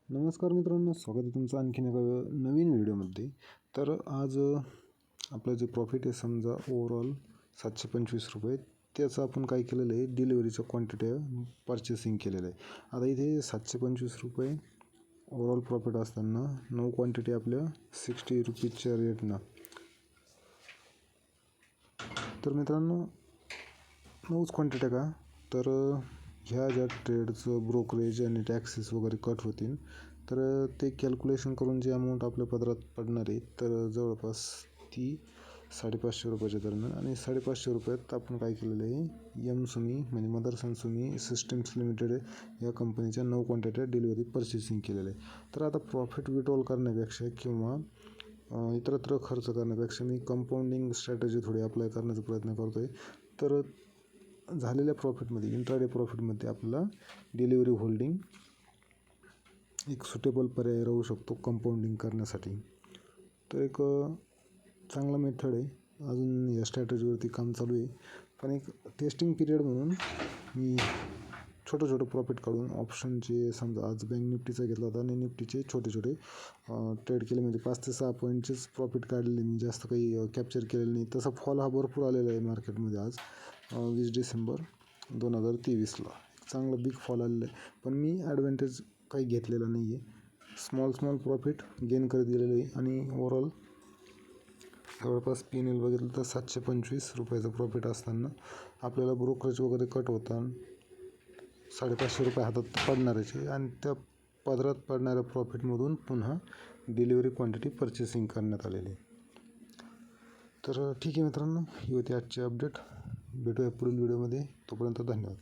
नमस्कार मित्रांनो, स्वागत आहे तुमचं आणखीन एका नवीन व्हिडिओमध्ये. तर आज आपलं जे प्रॉफिट आहे समजा ओव्हरऑल 725 रुपये, त्याचं आपण काय केलेलं आहे, डिलिव्हरीचं क्वांटिटी परचेसिंग केलेलं आहे. आता इथे 725 रुपये ओव्हरऑल प्रॉफिट असताना 9 क्वांटिटी आपल्या 60 रुपीजच्या रेटनं. तर मित्रांनो 9च क्वांटिटी का, तर ह्या ज्या ट्रेडचं ब्रोकरेज आणि टॅक्सेस वगैरे कट होतील, तर ते कॅल्क्युलेशन करून जी अमाऊंट आपल्या पदरात पडणार आहे, तर जवळपास ती 550 रुपयाच्या दरम्यान. आणि 550 रुपयात आपण काय केलेलं आहे, सुमी म्हणजे मदरसन सुमी सिस्टम्स लिमिटेड या कंपनीच्या 9 क्वांटिटी डिलिव्हरी परचेसिंग केलेलं आहे. तर आता प्रॉफिट विड्रॉल करण्यापेक्षा किंवा इतरत्र खर्च करण्यापेक्षा मी कंपाऊंडिंग स्ट्रॅटेजी थोडी अप्लाय करण्याचा प्रयत्न करतो आहे. तर झालेल्या प्रॉफिटमध्ये, इंट्राडे प्रॉफिटमध्ये आपल्याला डिलिव्हरी होल्डिंग एक सुटेबल पर्याय राहू शकतो कंपाऊंडिंग करण्यासाठी. तर एक चांगला मेथड आहे. अजून या स्ट्रॅटेजीवरती काम चालू आहे, पण एक टेस्टिंग पिरियड म्हणून मी छोटं प्रॉफिट काढून ऑप्शनचे समजा आज बँक निफ्टीचा घेतला होता आणि निफ्टीचे छोटे ट्रेड केले, म्हणजे 5 ते 6 पॉईंटचेच प्रॉफिट काढलेले मी, जास्त काही कॅप्चर केलेलं नाही. तसा फॉल हा भरपूर आलेला आहे मार्केटमध्ये. आज 20 डिसेंबर 2023ला चांगला बिग फॉल आलेला आहे, पण मी ॲडव्हान्टेज काही घेतलेला नाही आहे. स्मॉल प्रॉफिट गेन करत गेलेलं आहे आणि ओव्हरऑल जवळपास P&L बघितलं तर 725 रुपयाचं प्रॉफिट असताना आपल्याला ब्रोकरेज वगैरे कट होता 550 रुपये हातात पडणारच आहे. आणि त्या पदरात पडणाऱ्या प्रॉफिटमधून पुन्हा डिलिव्हरी क्वांटिटी परचेसिंग करण्यात आलेली आहे. तर ठीक आहे मित्रांनो, ही होती आजची अपडेट. भेटूया पुढील व्हिडिओमध्ये. तोपर्यंत धन्यवाद.